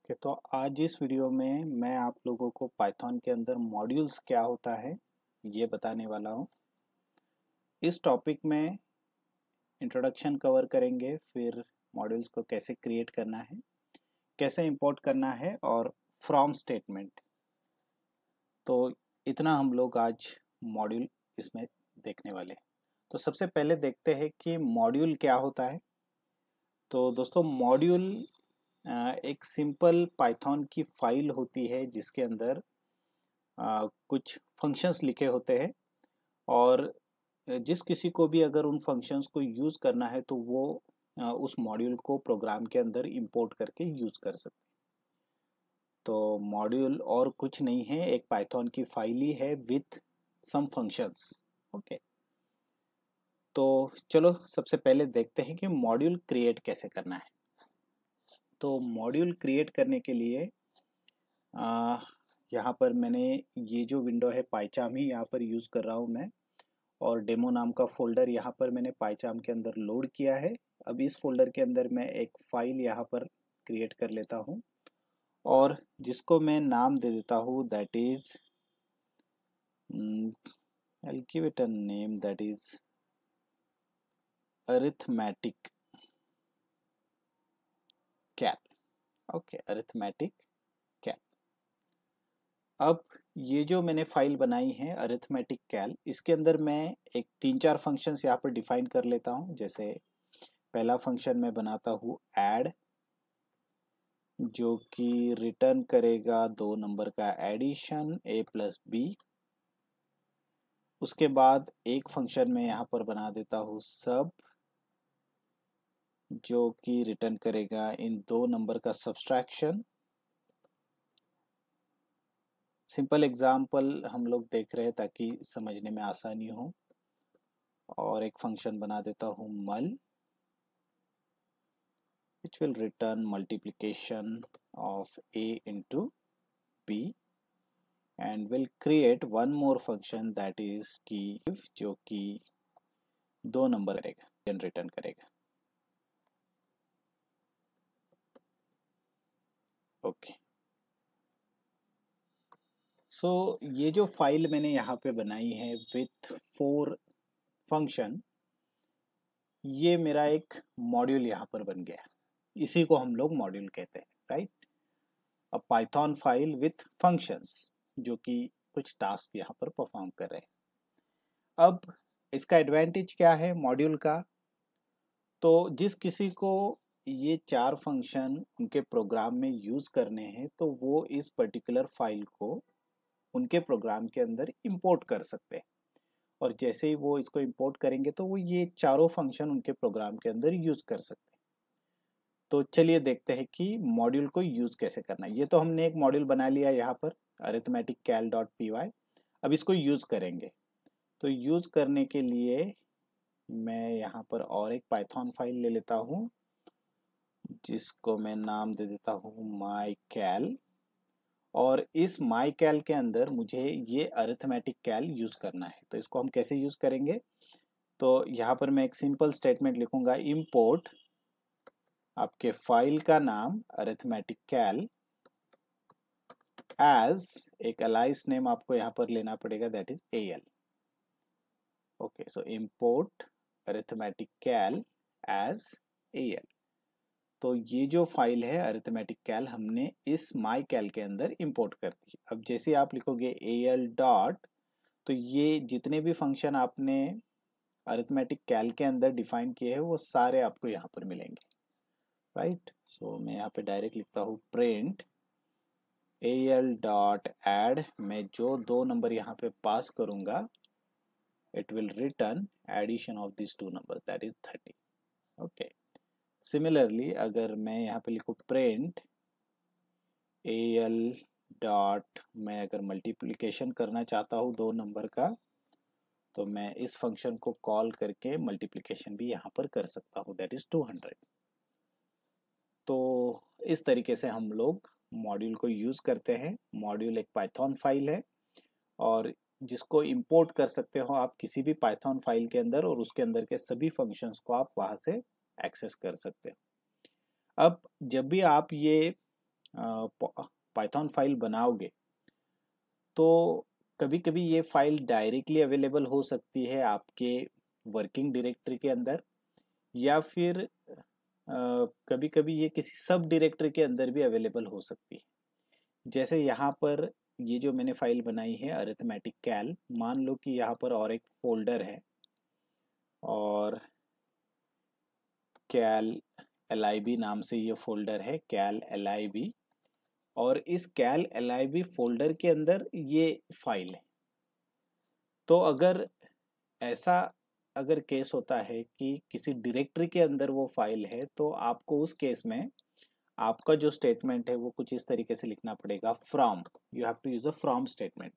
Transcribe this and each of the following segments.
Okay, तो आज इस वीडियो में मैं आप लोगों को पाइथन के अंदर मॉड्यूल्स क्या होता है ये बताने वाला हूँ। इस टॉपिक में इंट्रोडक्शन कवर करेंगे, फिर मॉड्यूल्स को कैसे क्रिएट करना है, कैसे इंपोर्ट करना है और फ्रॉम स्टेटमेंट। तो इतना हम लोग आज मॉड्यूल इसमें देखने वाले हैं। तो सबसे पहले देखते हैं कि मॉड्यूल क्या होता है। तो दोस्तों, मॉड्यूल एक सिंपल पाइथन की फाइल होती है जिसके अंदर कुछ फंक्शंस लिखे होते हैं, और जिस किसी को भी अगर उन फंक्शंस को यूज़ करना है तो वो उस मॉड्यूल को प्रोग्राम के अंदर इंपोर्ट करके यूज़ कर सकते हैं। तो मॉड्यूल और कुछ नहीं है, एक पाइथन की फाइल ही है विथ सम फंक्शंस। ओके, तो चलो सबसे पहले देखते हैं कि मॉड्यूल क्रिएट कैसे करना है। तो मॉड्यूल क्रिएट करने के लिए यहाँ पर मैंने ये जो विंडो है पाइचाम ही यहाँ पर यूज़ कर रहा हूँ मैं, और डेमो नाम का फोल्डर यहाँ पर मैंने पाइचाम के अंदर लोड किया है। अब इस फोल्डर के अंदर मैं एक फाइल यहाँ पर क्रिएट कर लेता हूँ और जिसको मैं नाम दे देता हूँ, that is I'll give it a name, that is arithmetic cal. Okay, arithmetic cal. अब ये जो मैंने फाइल बनाई है अरिथमेटिक कैल, इसके अंदर मैं एक 3-4 फंक्शंस यहाँ पर डिफाइन कर लेता हूँ। जैसे पहला फंक्शन मैं बनाता हूँ ऐड, जो कि रिटर्न करेगा 2 नंबर का एडिशन a प्लस बी। उसके बाद एक फंक्शन मैं यहाँ पर बना देता हूँ सब, जो कि रिटर्न करेगा इन 2 नंबर का सब्सट्रैक्शन। सिंपल एग्जाम्पल हम लोग देख रहे हैं ताकि समझने में आसानी हो। और एक फंक्शन बना देता हूँ मल, which will return multiplication of a into b, and will create one more function that is give, जो कि 2 नंबर करेगा, रिटर्न करेगा। ओके, सो ये जो फाइल मैंने यहाँ पे बनाई है विथ 4 फंक्शन, ये मेरा एक मॉड्यूल यहाँ पर बन गया। इसी को हम लोग मॉड्यूल कहते हैं, right. A Python file with functions जो कि कुछ टास्क यहाँ पर परफॉर्म कर रहे हैं। अब इसका एडवांटेज क्या है मॉड्यूल का? तो जिस किसी को ये 4 फंक्शन उनके प्रोग्राम में यूज करने हैं तो वो इस पर्टिकुलर फाइल को उनके प्रोग्राम के अंदर इंपोर्ट कर सकते हैं, और जैसे ही वो इसको इंपोर्ट करेंगे तो वो ये चारों फंक्शन उनके प्रोग्राम के अंदर यूज कर सकते हैं। तो चलिए देखते हैं कि मॉड्यूल को यूज कैसे करना है। ये तो हमने एक मॉड्यूल बना लिया यहाँ पर arithmeticcal.py। अब इसको यूज करेंगे। तो यूज करने के लिए मैं यहाँ पर और एक पाइथन फाइल ले लेता हूँ, जिसको मैं नाम दे देता हूँ mycal। और इस mycal के अंदर मुझे ये अरिथमेटिक कैल यूज करना है। तो इसको हम कैसे यूज करेंगे? तो यहाँ पर मैं एक सिंपल स्टेटमेंट लिखूंगा, इंपोर्ट आपके फाइल का नाम अरिथमेटिक कैल एज, एक अलाइस नेम आपको यहाँ पर लेना पड़ेगा, that is AL। Okay, so import arithmetic calc as AL। तो ये जो फाइल है अरिथमेटिक कैल हमने इस माई कैल के अंदर इंपोर्ट कर दी। अब जैसे आप लिखोगे AL डॉट, तो ये जितने भी फंक्शन आपने अरिथमेटिक कैल के अंदर डिफाइन किए हैं वो सारे आपको यहाँ पर मिलेंगे, राइट। सो मैं यहाँ पे डायरेक्ट लिखता हूँ प्रिंट AL डॉट एड, मैं जो 2 नंबर यहाँ पे पास करूंगा it will return addition of this 2 numbers, that is 30। Okay, similarly अगर मैं यहाँ पे लिखूँ प्रिंट AL डॉट, मैं अगर मल्टीप्लिकेशन करना चाहता हूँ 2 नंबर का, तो मैं इस फंक्शन को कॉल करके मल्टीप्लिकेशन भी यहाँ पर कर सकता हूँ, दैट इज 200। तो इस तरीके से हम लोग मॉड्यूल को यूज करते हैं। मॉड्यूल एक पाइथन फाइल है और जिसको इंपोर्ट कर सकते हो आप किसी भी पाइथन फाइल के अंदर, और उसके अंदर के सभी फंक्शंस को आप वहां से एक्सेस कर सकते हो। अब जब भी आप ये पाइथन फाइल बनाओगे तो कभी कभी ये फाइल डायरेक्टली अवेलेबल हो सकती है आपके वर्किंग डायरेक्टरी के अंदर, या फिर कभी कभी ये किसी सब डायरेक्टरी के अंदर भी अवेलेबल हो सकती है। जैसे यहाँ पर ये जो मैंने फाइल बनाई है अरिथमेटिक कैल, मान लो कि यहाँ पर और एक फोल्डर है और कैल LIB नाम से ये फोल्डर है, कैल LIB, और इस कैल LIB फोल्डर के अंदर ये फाइल है। तो अगर ऐसा अगर केस होता है कि किसी डायरेक्टरी के अंदर वो फाइल है, तो आपको उस केस में आपका जो स्टेटमेंट है वो कुछ इस तरीके से लिखना पड़ेगा, from, you have to use a from statement.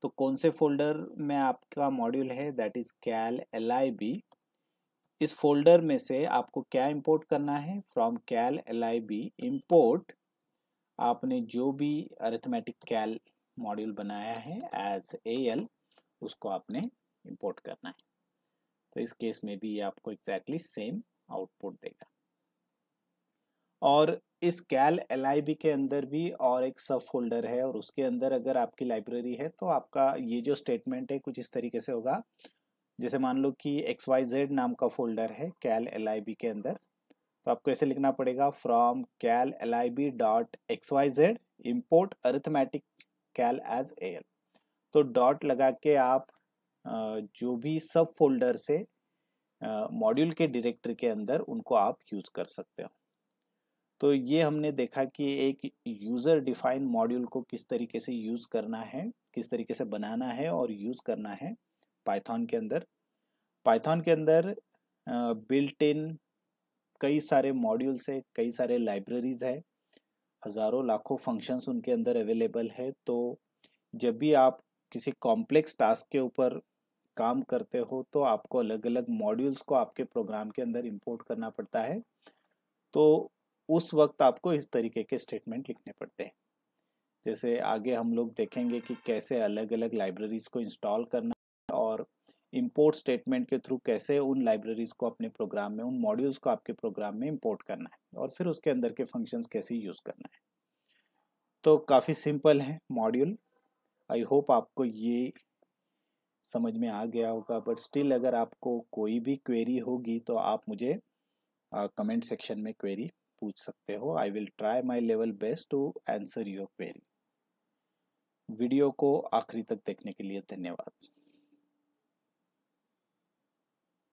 तो कौन से फोल्डर में आपका मॉड्यूल है, दैट इज कैल LIB। इस फोल्डर में से आपको क्या इंपोर्ट करना है, फ्रॉम कैल LIB इंपोर्ट आपने जो भी अरिथमेटिक कैल मॉड्यूल बनाया है एज AL, उसको आपने इंपोर्ट करना है। तो इस केस में भी ये आपको एग्जैक्टली सेम आउटपुट देगा। और इस कैल LIB के अंदर भी और एक सब फोल्डर है, और उसके अंदर अगर आपकी लाइब्रेरी है तो आपका ये जो स्टेटमेंट है कुछ इस तरीके से होगा। जैसे मान लो कि XYZ नाम का फोल्डर है कैल LIB के अंदर, तो आपको ऐसे लिखना पड़ेगा, from calc LIB dot XYZ import arithmetic calc as AL। तो डॉट लगा के आप जो भी सब फोल्डर से मॉड्यूल के डायरेक्टरी के अंदर उनको आप यूज कर सकते हो। तो ये हमने देखा कि एक यूजर डिफाइन मॉड्यूल को किस तरीके से यूज करना है, किस तरीके से बनाना है और यूज करना है पाइथन के अंदर। पाइथन के अंदर बिल्ट इन कई सारे मॉड्यूल्स है, कई सारे लाइब्रेरीज है, हजारों लाखों फंक्शंस उनके अंदर अवेलेबल है। तो जब भी आप किसी कॉम्प्लेक्स टास्क के ऊपर काम करते हो तो आपको अलग अलग मॉड्यूल्स को आपके प्रोग्राम के अंदर इंपोर्ट करना पड़ता है। तो उस वक्त आपको इस तरीके के स्टेटमेंट लिखने पड़ते हैं। जैसे आगे हम लोग देखेंगे कि कैसे अलग अलग लाइब्रेरीज को इंस्टॉल करना है और इंपोर्ट स्टेटमेंट के थ्रू कैसे उन लाइब्रेरीज को अपने प्रोग्राम में, उन मॉड्यूल्स को आपके प्रोग्राम में इंपोर्ट करना है और फिर उसके अंदर के फंक्शंस कैसे यूज करना है। तो काफ़ी सिंपल है मॉड्यूल। आई होप आपको ये समझ में आ गया होगा, बट स्टिल अगर आपको कोई भी क्वेरी होगी तो आप मुझे कमेंट सेक्शन में क्वेरी पूछ सकते हो। I will try my level best to answer your query. Video को आखिरी तक देखने के लिए धन्यवाद।